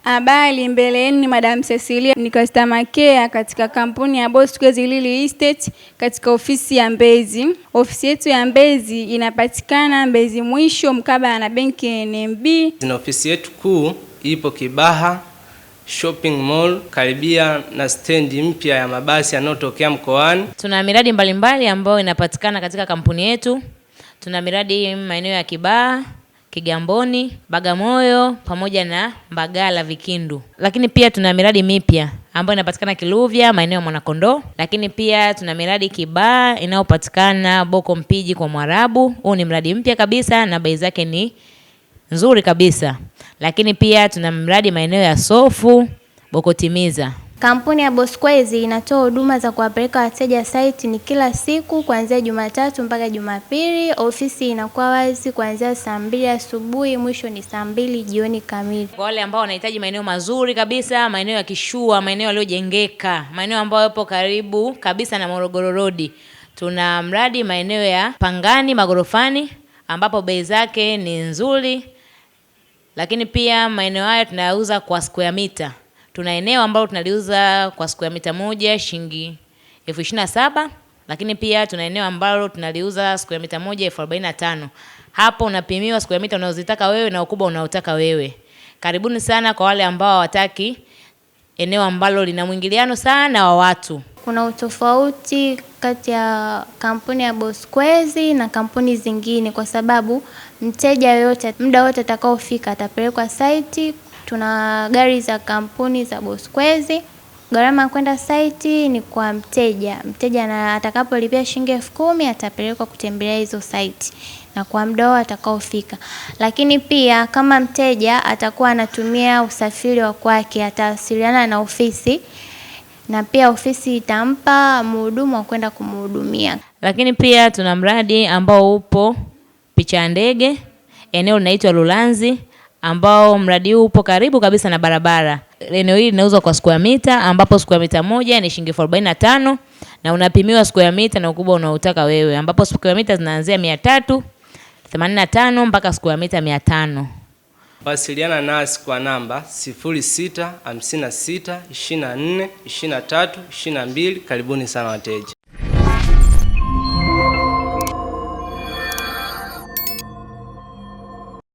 Habari, mbele yenu ni Madam Cecilia, ni customer care katika kampuni ya Bosquez Lily Estate katika ofisi ya Mbezi. Ofisi yetu ya Mbezi inapatikana Mbezi mwisho mkabala na benki NMB. Na ofisi yetu kuu ipo Kibaha Shopping Mall karibia na stendi mpya ya mabasi yanayotokea mkoani. Tuna miradi mbalimbali ambayo inapatikana katika kampuni yetu. Tuna miradi maeneo ya Kibaha, Kigamboni, Bagamoyo pamoja na Mbagala Vikindu. Lakini pia tuna miradi mipya ambayo inapatikana Kiluvya maeneo ya Mwanakondo. Lakini pia tuna miradi Kibaha inayopatikana Boko Mpiji kwa Mwarabu. Huu ni mradi mpya kabisa na bei zake ni nzuri kabisa. Lakini pia tuna mradi maeneo ya Sofu, Boko Timiza. Kampuni ya Bosquez inatoa huduma za kuwapeleka wateja site ni kila siku kuanzia Jumatatu mpaka Jumapili. Ofisi inakuwa wazi kuanzia saa 2 asubuhi, mwisho ni saa 2 jioni kamili. Kwa wale ambao wanahitaji maeneo mazuri kabisa, maeneo ya kishua, maeneo yaliyojengeka, maeneo ambayo yapo karibu kabisa na Morogoro Road, tuna mradi maeneo ya Pangani Magorofani ambapo bei zake ni nzuri. Lakini pia maeneo haya tunayauza kwa square meter. Tuna eneo ambalo tunaliuza kwa square meter moja shilingi 27,000, lakini pia tuna eneo ambalo tunaliuza square meter moja 45,000. Hapo unapimiwa square meter unazotaka wewe na ukubwa unaotaka wewe. Karibuni sana kwa wale ambao hawataki eneo ambalo lina mwingiliano sana wa watu. Kuna utofauti kati ya kampuni ya Bosquez na kampuni zingine kwa sababu mteja yoyote muda wote atakaofika atapelekwa site. Tuna gari za kampuni za Bosquez. Gharama ya kwenda site ni kwa mteja. Mteja na atakapolipia shilingi 10,000 atapelekwa kutembelea hizo site na kwa muda wao atakaofika. Lakini pia kama mteja atakuwa anatumia usafiri wa kwake, atawasiliana na ofisi na pia ofisi itampa mhudumu wa kwenda kumhudumia. Lakini pia tuna mradi ambao upo Picha ya Ndege, eneo linaitwa Lulanzi, ambao mradi huu upo karibu kabisa na barabara. Eneo hili linauzwa kwa square meter ambapo square meter moja ni shilingi 45,000 na unapimiwa square meter na ukubwa unaotaka wewe, ambapo square meter zinaanzia 385 mpaka square meter 500. Wasiliana nasi kwa namba 0656 24 23 22. Karibuni sana wateja.